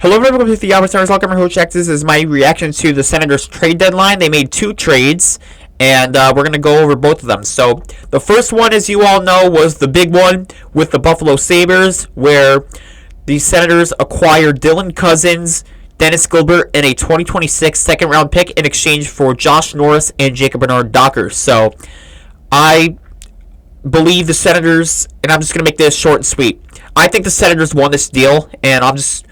Hello everyone, with the Albert Stars. Welcome to Check. This is my reaction to the Senators trade deadline. They made two trades, and we're going to go over both of them. So the first one, as you all know, was the big one with the Buffalo Sabres, where the Senators acquired Dylan Cozens, Dennis Gilbert, and a 2026 second-round pick in exchange for Josh Norris and Jacob Bernard-Docker. So I believe the Senators, and I'm just going to make this short and sweet. I think the Senators won this deal, and I'm just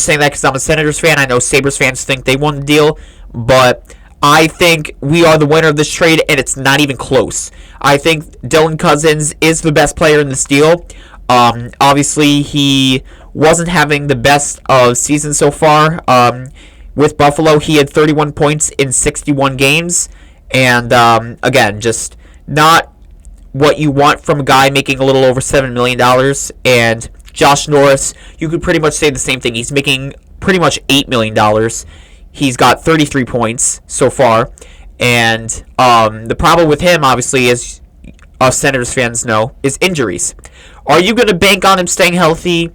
saying that because I'm a Senators fan. I know Sabres fans think they won the deal, but I think we are the winner of this trade, and it's not even close. I think Dylan Cozens is the best player in this deal. Obviously, he wasn't having the best of season so far. With Buffalo, he had 31 points in 61 games, and again, just not what you want from a guy making a little over $7 million, and Josh Norris, you could pretty much say the same thing. He's making pretty much $8 million. He's got 33 points so far. And the problem with him, obviously, as us Senators fans know, is injuries. Are you going to bank on him staying healthy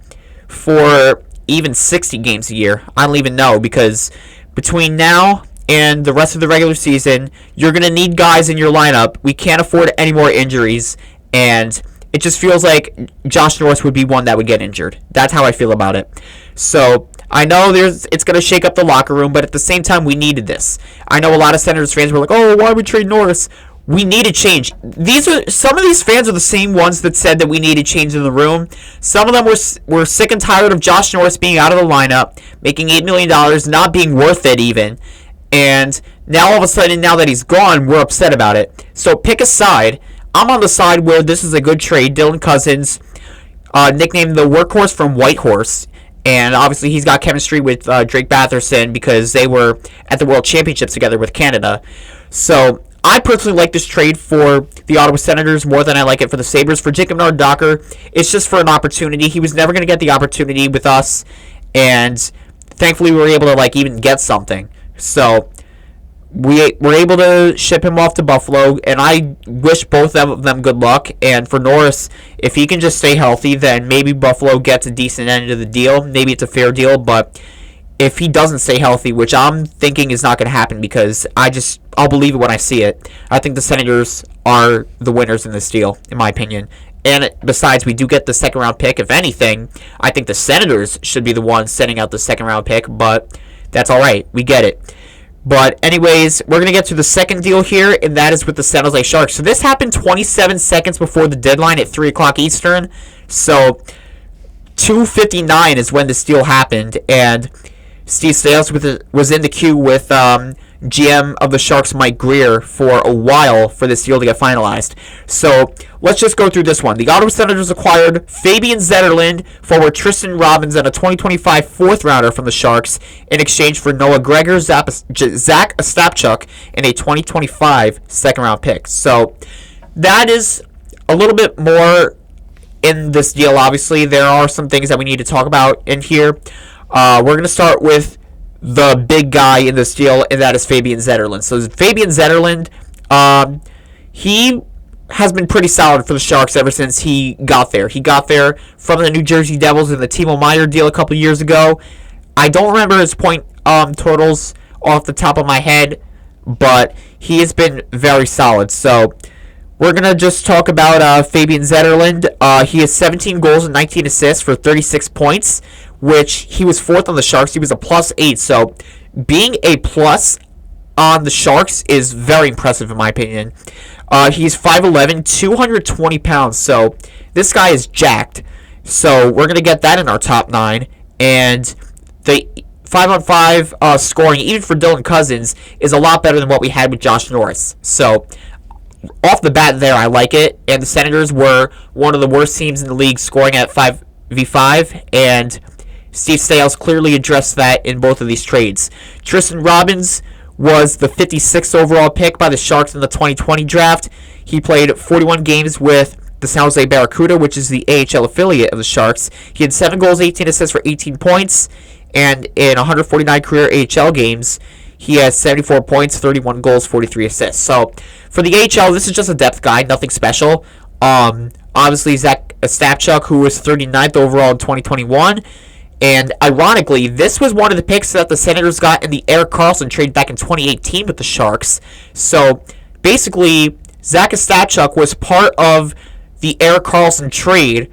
for even 60 games a year? I don't even know, because between now and the rest of the regular season, you're going to need guys in your lineup. We can't afford any more injuries, and it just feels like Josh Norris would be one that would get injured. That's how I feel about it. So I know it's going to shake up the locker room, but at the same time, we needed this. I know a lot of Senators fans were like, "Oh, why would we trade Norris?" We need a change. Some of these fans are the same ones that said that we needed change in the room. Some of them were sick and tired of Josh Norris being out of the lineup, making $8 million, not being worth it even. And now all of a sudden, now that he's gone, we're upset about it. So pick a side. I'm on the side where this is a good trade. Dylan Cozens, nicknamed the workhorse from Whitehorse, and obviously he's got chemistry with Drake Batherson because they were at the World Championships together with Canada. So I personally like this trade for the Ottawa Senators more than I like it for the Sabres. For Jacob Bernard-Docker, it's just for an opportunity. He was never going to get the opportunity with us, and thankfully we were able to even get something. So we were able to ship him off to Buffalo, and I wish both of them good luck. And for Norris, if he can just stay healthy, then maybe Buffalo gets a decent end of the deal. Maybe it's a fair deal, but if he doesn't stay healthy, which I'm thinking is not going to happen because I'll believe it when I see it, I think the Senators are the winners in this deal, in my opinion. And besides, we do get the second-round pick. If anything, I think the Senators should be the ones sending out the second-round pick, but that's all right. We get it. But anyways, we're going to get to the second deal here, and that is with the San Jose Sharks. So this happened 27 seconds before the deadline at 3 o'clock Eastern. So 2:59 is when this deal happened, and Steve Staios was in the queue with GM of the Sharks, Mike Grier, for a while for this deal to get finalized. So let's just go through this one. The Ottawa Senators acquired Fabian Zetterlund, forward Tristan Robbins, and a 2025 fourth-rounder from the Sharks in exchange for Noah Gregor, Zach Ostapchuk, and a 2025 second-round pick. So that is a little bit more in this deal, obviously. There are some things that we need to talk about in here. We're going to start with the big guy in this deal, and that is Fabian Zetterlund. So Fabian Zetterlund, he has been pretty solid for the Sharks ever since he got there. He got there from the New Jersey Devils in the Timo Meier deal a couple years ago. I don't remember his point totals off the top of my head, but he has been very solid. So we're going to just talk about Fabian Zetterlund. He has 17 goals and 19 assists for 36 points, which he was fourth on the Sharks. He was a +8. So being a plus on the Sharks is very impressive in my opinion. He's 5'11", 220 pounds. So this guy is jacked. So we're going to get that in our top 9. And the 5-on-5 scoring, even for Dylan Cozens, is a lot better than what we had with Josh Norris. So off the bat there, I like it. And the Senators were one of the worst teams in the league scoring at 5v5. And Steve Staios clearly addressed that in both of these trades. Tristan Robbins was the 56th overall pick by the Sharks in the 2020 draft. He played 41 games with the San Jose Barracuda, which is the AHL affiliate of the Sharks. He had 7 goals, 18 assists for 18 points. And in 149 career AHL games, he has 74 points, 31 goals, 43 assists. So for the AHL, this is just a depth guy, nothing special. Obviously, Zach Ostapchuk, who was 39th overall in 2021. And ironically, this was one of the picks that the Senators got in the Erik Karlsson trade back in 2018 with the Sharks. So basically, Zach Ostapchuk was part of the Erik Karlsson trade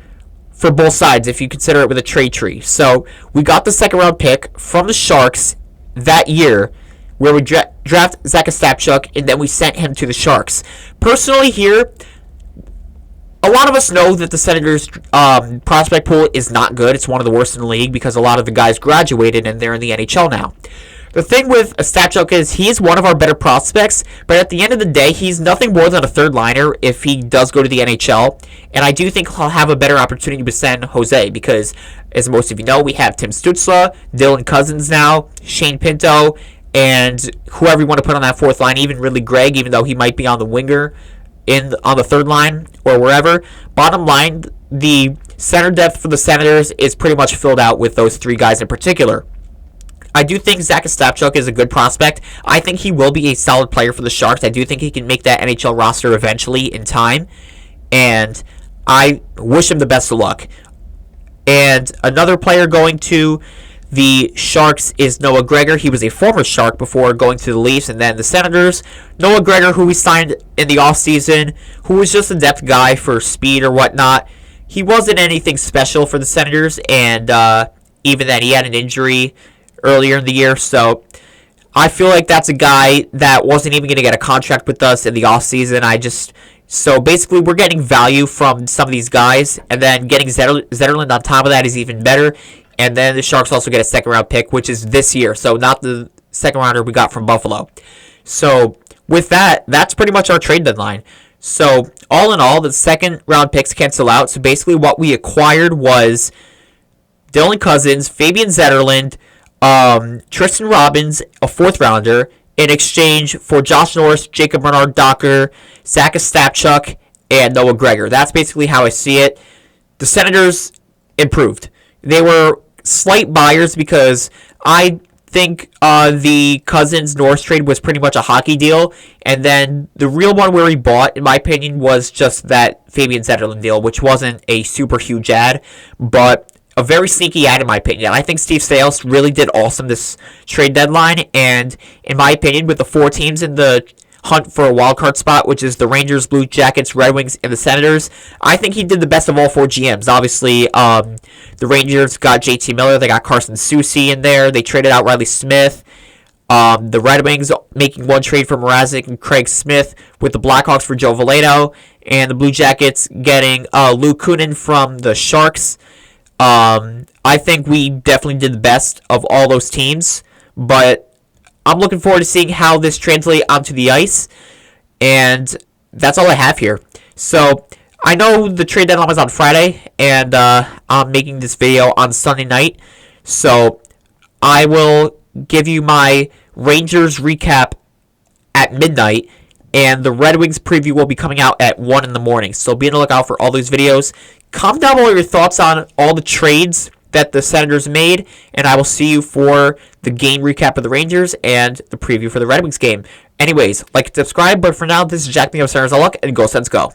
for both sides, if you consider it with a trade tree. So we got the second round pick from the Sharks that year, where we draft Zach Ostapchuk, and then we sent him to the Sharks. Personally, here, a lot of us know that the Senators' prospect pool is not good. It's one of the worst in the league because a lot of the guys graduated and they're in the NHL now. The thing with Ostapchuk is he's one of our better prospects, but at the end of the day, he's nothing more than a third liner if he does go to the NHL. And I do think he'll have a better opportunity with San Jose because, as most of you know, we have Tim Stützle, Dylan Cousins now, Shane Pinto, and whoever you want to put on that fourth line, even Ridley Gregg, even though he might be on the winger on the third line or wherever. Bottom line, the center depth for the Senators is pretty much filled out with those three guys in particular. I do think Zach Ostapchuk is a good prospect. I think he will be a solid player for the Sharks. I do think he can make that NHL roster eventually in time, and I wish him the best of luck. And another player going to the Sharks is Noah Gregor. He was a former Shark before going to the Leafs and then the Senators. Noah Gregor, who we signed in the offseason, who was just a depth guy for speed or whatnot. He wasn't anything special for the Senators, and even then he had an injury earlier in the year, so I feel like that's a guy that wasn't even going to get a contract with us in the offseason. So basically we're getting value from some of these guys, and then getting Zetterlund on top of that is even better. And then the Sharks also get a second round pick, which is this year, so not the second rounder we got from Buffalo. So with that, that's pretty much our trade deadline. So all in all, the second round picks cancel out. So basically what we acquired was Dylan Cousins, Fabian Zetterlund, Tristan Robbins, a fourth rounder, in exchange for Josh Norris, Jacob Bernard Docker, Zach Ostapchuk, and Noah Gregor. That's basically how I see it. The Senators improved. They were slight buyers because I think the Cousins-Norris trade was pretty much a hockey deal, and then the real one where we bought, in my opinion, was just that Fabian Zetterlund deal, which wasn't a super huge ad, but a very sneaky ad in my opinion. I think Steve Staios really did awesome this trade deadline, and in my opinion, with the four teams in the hunt for a wild card spot, which is the Rangers, Blue Jackets, Red Wings, and the Senators, I think he did the best of all four GMs. Obviously, the Rangers got JT Miller, they got Carson Soucy in there, they traded out Riley Smith. The Red Wings making one trade for Mrazek and Craig Smith with the Blackhawks for Joe Veleno, and the Blue Jackets getting Luke Kunin from the Sharks. I think we definitely did the best of all those teams, but I'm looking forward to seeing how this translates onto the ice, and that's all I have here. So I know the trade deadline was on Friday, and I'm making this video on Sunday night, so I will give you my Rangers recap at midnight, and the Red Wings preview will be coming out at 1 in the morning, so be on the lookout for all those videos. Comment down below your thoughts on all the trades that the Senators made, and I will see you for the game recap of the Rangers and the preview for the Red Wings game. Anyways, like and subscribe, but for now, this is Jack the Senators. All luck, and go Sens go.